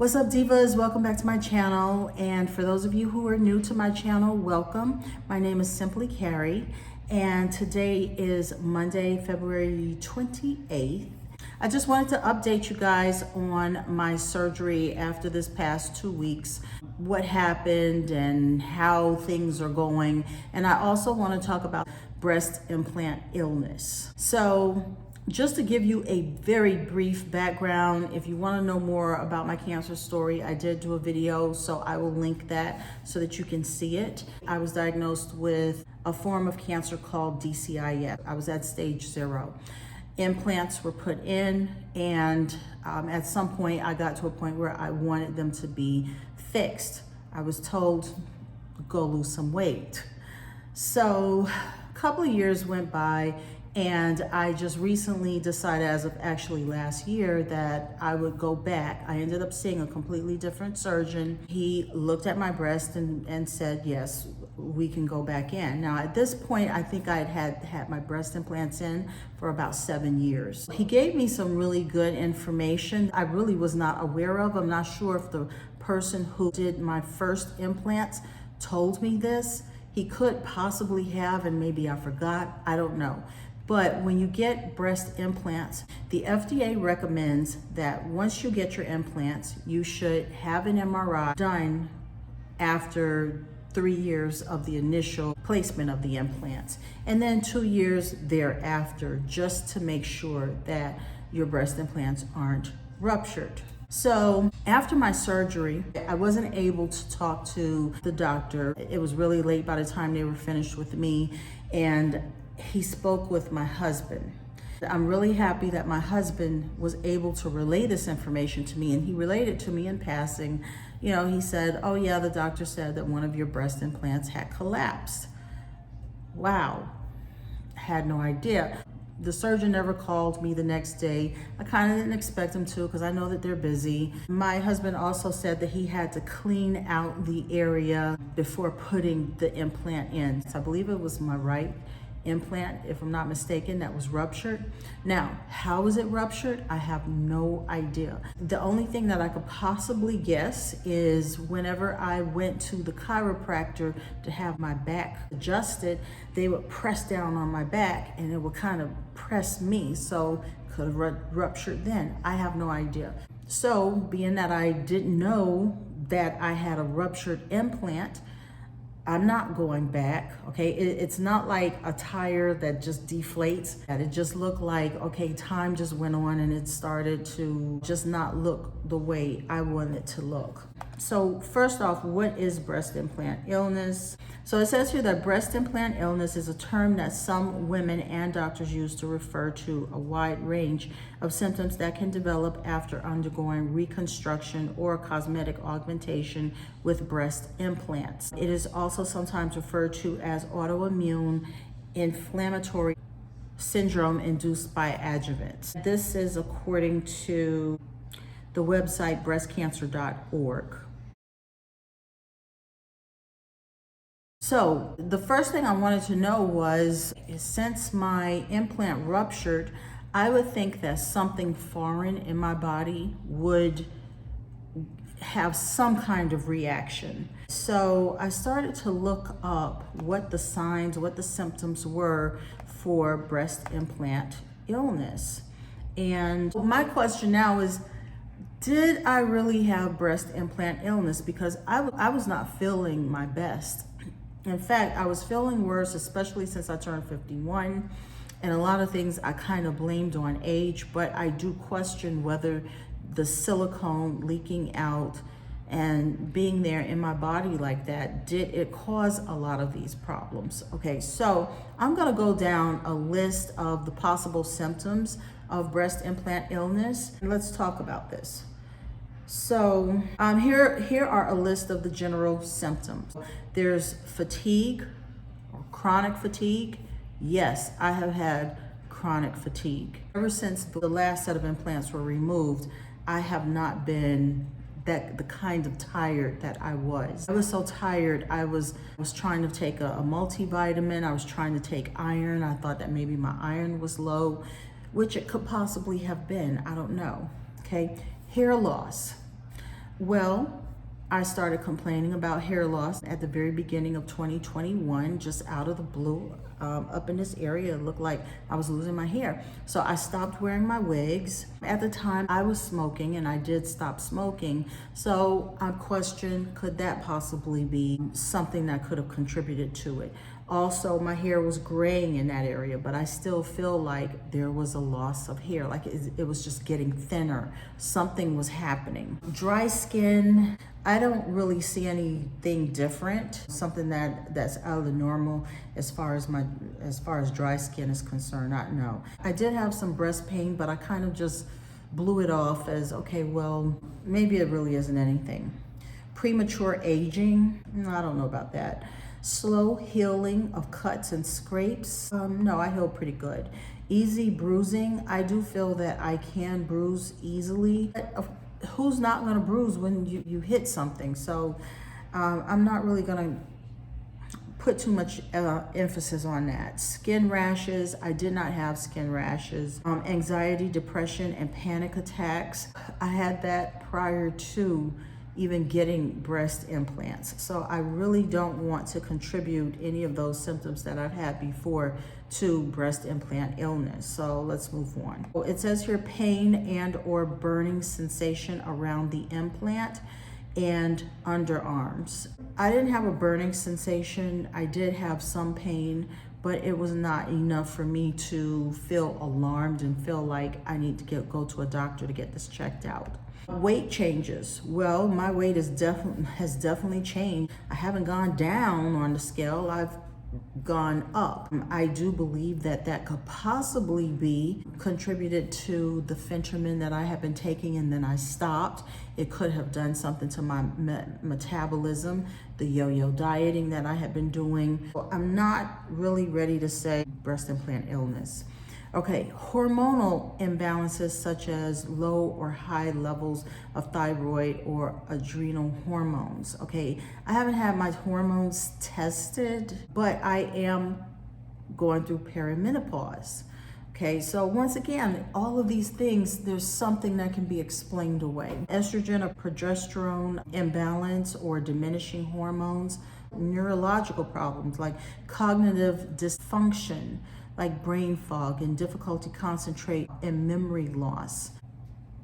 What's up, divas? Welcome back to my channel. And for those of you who are new to my channel, welcome. My name is Simply Carrie, and today is Monday, February 28th. I just wanted to update you guys on my surgery after this past 2 weeks, what happened and how things are going. And I also want to talk about breast implant illness. So just to give you a very brief background, if you want to know more about my cancer story, I did do a video, so I will link that so that you can see it. I was diagnosed with a form of cancer called DCIS. I was at stage 0. Implants were put in, and at some point I got to a point where I wanted them to be fixed. I was told, go lose some weight. So a couple of years went by, and I just recently decided, as of actually last year, that I would go back. I ended up seeing a completely different surgeon. He looked at my breast and said, yes, we can go back in. Now, at this point, I think I had my breast implants in for about 7 years. He gave me some really good information I really was not aware of. I'm not sure if the person who did my first implants told me this. He could possibly have, and maybe I forgot, I don't know. But when you get breast implants, the FDA recommends that once you get your implants, you should have an MRI done after 3 years of the initial placement of the implants, and then 2 years thereafter, just to make sure that your breast implants aren't ruptured. So after my surgery, I wasn't able to talk to the doctor. It was really late by the time they were finished with me, and he spoke with my husband. I'm really happy that my husband was able to relay this information to me, and he relayed it to me in passing. You know, he said, oh yeah, the doctor said that one of your breast implants had collapsed. Wow, had no idea. The surgeon never called me the next day. I kind of didn't expect him to, because I know that they're busy. My husband also said that he had to clean out the area before putting the implant in. So I believe it was my right implant, if I'm not mistaken, that was ruptured. Now, how is it ruptured? I have no idea. The only thing that I could possibly guess is whenever I went to the chiropractor to have my back adjusted, they would press down on my back and it would kind of press me, so could have ruptured then. I have no idea. So being that I didn't know that I had a ruptured implant, I'm not going back, okay? It's not like a tire that just deflates. It just looked like, okay, time just went on and it started to just not look the way I wanted it to look. So first off, what is breast implant illness? So it says here that breast implant illness is a term that some women and doctors use to refer to a wide range of symptoms that can develop after undergoing reconstruction or cosmetic augmentation with breast implants. It is also sometimes referred to as autoimmune inflammatory syndrome induced by adjuvants. This is according to the website breastcancer.org. So the first thing I wanted to know was, since my implant ruptured, I would think that something foreign in my body would have some kind of reaction. So I started to look up what the signs, what the symptoms were for breast implant illness. And my question now is, did I really have breast implant illness? Because I was not feeling my best. In fact, I was feeling worse, especially since I turned 51. And a lot of things I kind of blamed on age, but I do question whether the silicone leaking out and being there in my body like that, did it cause a lot of these problems? Okay, so I'm gonna go down a list of the possible symptoms of breast implant illness, and let's talk about this. So here are a list of the general symptoms. There's fatigue or chronic fatigue. Yes, I have had chronic fatigue. Ever since the last set of implants were removed, I have not been the kind of tired that I was. I was so tired, I was trying to take a multivitamin, I was trying to take iron. I thought that maybe my iron was low, which it could possibly have been, I don't know, okay? Hair loss. Well, I started complaining about hair loss at the very beginning of 2021, just out of the blue. Up in this area, it looked like I was losing my hair. So I stopped wearing my wigs. At the time, I was smoking, and I did stop smoking. So I questioned, could that possibly be something that could have contributed to it? Also, my hair was graying in that area, but I still feel like there was a loss of hair, like it was just getting thinner. Something was happening. Dry skin, I don't really see anything different, something that's out of the normal as far as dry skin is concerned. Not no. I did have some breast pain, but I kind of just blew it off as, okay, well, maybe it really isn't anything. Premature aging, I don't know about that. Slow healing of cuts and scrapes, no, I heal pretty good. Easy bruising, I do feel that I can bruise easily. Who's not gonna bruise when you hit something? So I'm not really gonna put too much emphasis on that. Skin rashes, I did not have skin rashes. Anxiety, depression, and panic attacks, I had that prior to even getting breast implants. So I really don't want to contribute any of those symptoms that I've had before to breast implant illness. So let's move on. It says here pain and or burning sensation around the implant and underarms. I didn't have a burning sensation. I did have some pain, but it was not enough for me to feel alarmed and feel like I need to go to a doctor to get this checked out. Weight changes. Well, my weight has definitely changed. I haven't gone down on the scale. I've gone up. I do believe that could possibly be contributed to the Fentanyl that I have been taking and then I stopped. It could have done something to my metabolism, the yo-yo dieting that I have been doing. I'm not really ready to say breast implant illness. Okay, hormonal imbalances such as low or high levels of thyroid or adrenal hormones. Okay, I haven't had my hormones tested, but I am going through perimenopause. Okay, so once again, all of these things, there's something that can be explained away. Estrogen or progesterone imbalance or diminishing hormones, neurological problems like cognitive dysfunction, like brain fog and difficulty concentrate and memory loss.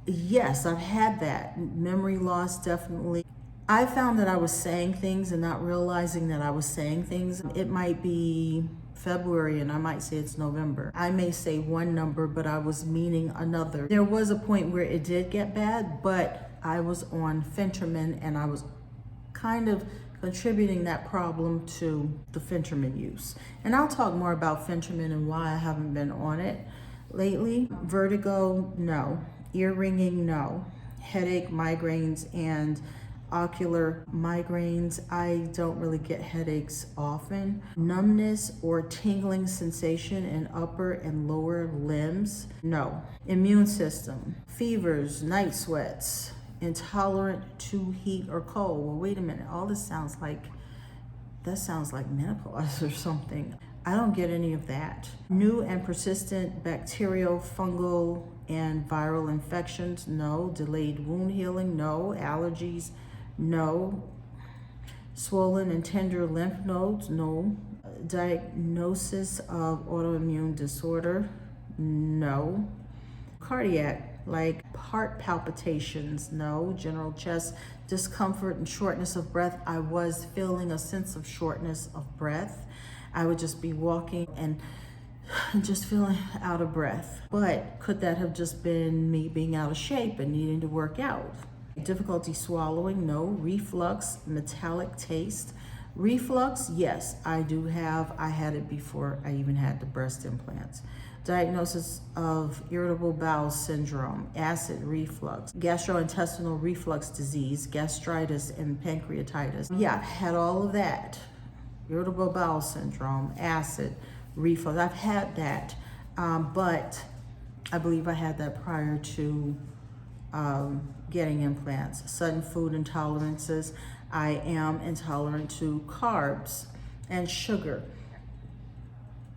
Yes, I've had that. Memory loss, definitely. I found that I was saying things and not realizing that I was saying things. It might be February and I might say it's November. I may say one number, but I was meaning another. There was a point where it did get bad, but I was on Fentanyl and I was kind of contributing that problem to the Fentanyl use. And I'll talk more about Fentanyl and why I haven't been on it lately. Vertigo, no. Ear ringing, no. Headache, migraines, and ocular migraines. I don't really get headaches often. Numbness or tingling sensation in upper and lower limbs, no. Immune system, fevers, night sweats, intolerant to heat or cold. Well, wait a minute, all this sounds like menopause or something. I don't get any of that. New and persistent bacterial, fungal, and viral infections, no. Delayed wound healing, no. Allergies, no. Swollen and tender lymph nodes, no. Diagnosis of autoimmune disorder, no. Cardiac, like heart palpitations, no. General chest discomfort and shortness of breath. I was feeling a sense of shortness of breath. I would just be walking and just feeling out of breath. But could that have just been me being out of shape and needing to work out? Difficulty swallowing, no. Reflux, metallic taste. Reflux, yes, I do have. I had it before I even had the breast implants. Diagnosis of irritable bowel syndrome, acid reflux, gastrointestinal reflux disease, gastritis, and pancreatitis. Yeah, I've had all of that. Irritable bowel syndrome, acid reflux, I've had that. But I believe I had that prior to getting implants. Sudden food intolerances. I am intolerant to carbs and sugar.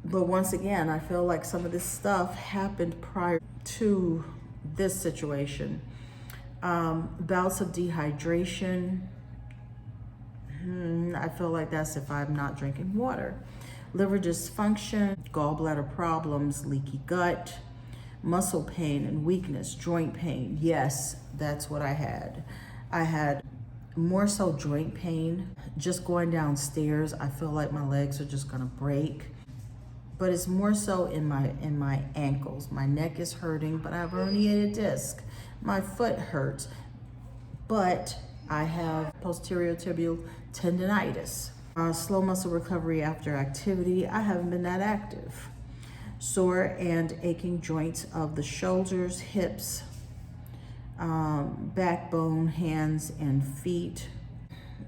But once again, I feel like some of this stuff happened prior to this situation. Bouts of dehydration. I feel like that's if I'm not drinking water. Liver dysfunction, gallbladder problems, leaky gut, muscle pain and weakness, joint pain. Yes, that's what I had. I had more so joint pain. Just going downstairs, I feel like my legs are just gonna break. But it's more so in my ankles. My neck is hurting, but I have a herniated disc. My foot hurts, but I have posterior tibial tendonitis. Slow muscle recovery after activity. I haven't been that active. Sore and aching joints of the shoulders, hips, backbone, hands and feet.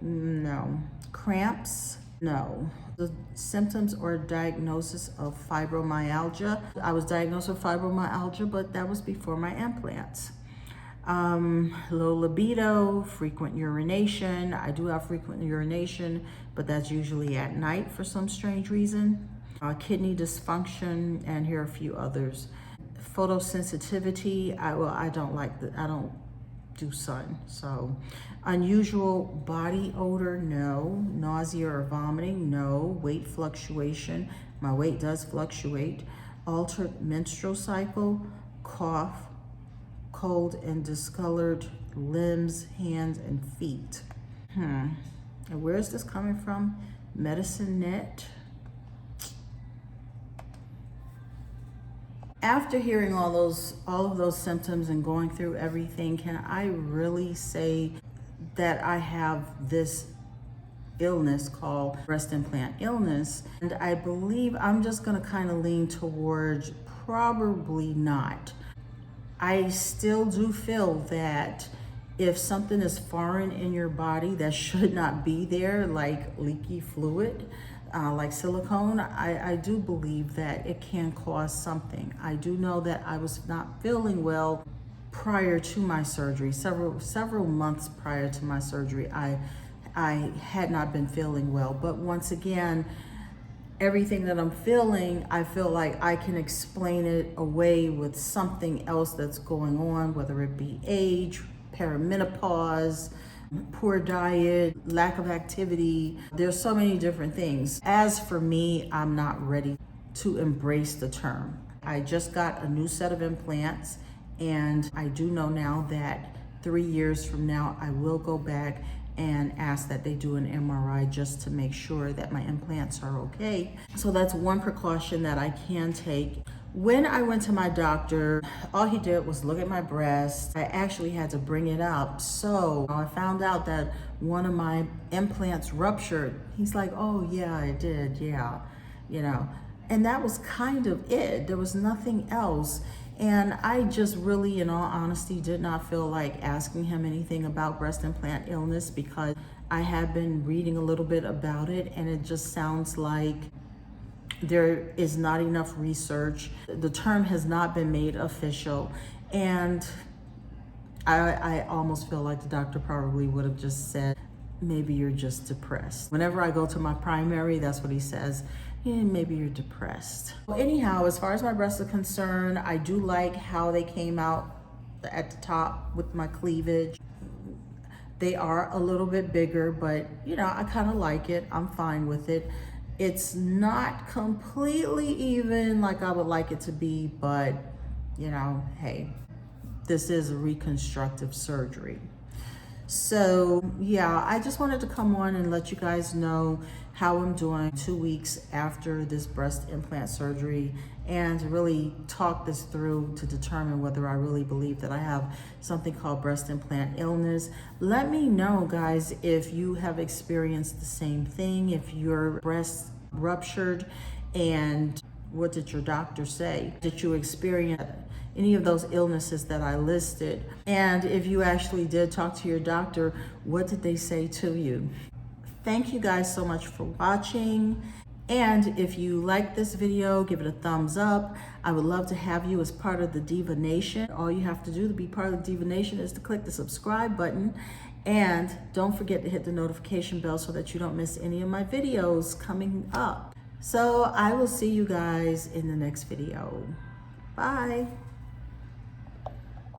No. Cramps? No. The symptoms or diagnosis of fibromyalgia. I was diagnosed with fibromyalgia, but that was before my implants. Low libido, frequent urination. I do have frequent urination, but that's usually at night for some strange reason. Kidney dysfunction, and here are a few others. Photosensitivity. I don't do sun. So unusual body odor, no. Nausea or vomiting, no. Weight fluctuation, my weight does fluctuate. Altered menstrual cycle, cough, cold and discolored limbs, hands and feet. And where is this coming from? Medicine Net. After hearing all of those symptoms and going through everything, can I really say that I have this illness called breast implant illness? And I believe I'm just gonna kind of lean towards probably not. I still do feel that if something is foreign in your body that should not be there, like leaky fluid, like silicone, I do believe that it can cause something. I do know that I was not feeling well prior to my surgery. Several months prior to my surgery, I had not been feeling well. But once again, everything that I'm feeling, I feel like I can explain it away with something else that's going on, whether it be age, perimenopause, poor diet, lack of activity. There's so many different things. As for me, I'm not ready to embrace the term. I just got a new set of implants, and I do know now that 3 years from now, I will go back and ask that they do an MRI just to make sure that my implants are okay. So that's one precaution that I can take. When I went to my doctor, all he did was look at my breast. I actually had to bring it up. So I found out that one of my implants ruptured. He's like, oh yeah, it did, yeah, you know. And that was kind of it. There was nothing else. And I just really, in all honesty, did not feel like asking him anything about breast implant illness because I have been reading a little bit about it, and it just sounds like there is not enough research. The term has not been made official. And I almost feel like the doctor probably would have just said, maybe you're just depressed. Whenever I go to my primary, that's what he says. Yeah, maybe you're depressed. Well, anyhow, as far as my breasts are concerned, I do like how they came out at the top with my cleavage. They are a little bit bigger, but you know, I kind of like it. I'm fine with it. It's not completely even like I would like it to be, but you know, hey, this is a reconstructive surgery. So yeah, I just wanted to come on and let you guys know how I'm doing 2 weeks after this breast implant surgery, and really talk this through to determine whether I really believe that I have something called breast implant illness. Let me know, guys, if you have experienced the same thing, if your breast ruptured, and what did your doctor say? Did you experience any of those illnesses that I listed? And if you actually did talk to your doctor, what did they say to you? Thank you guys so much for watching. And if you like this video, give it a thumbs up. I would love to have you as part of the Diva Nation. All you have to do to be part of the Diva Nation is to click the subscribe button. And don't forget to hit the notification bell so that you don't miss any of my videos coming up. So I will see you guys in the next video. Bye.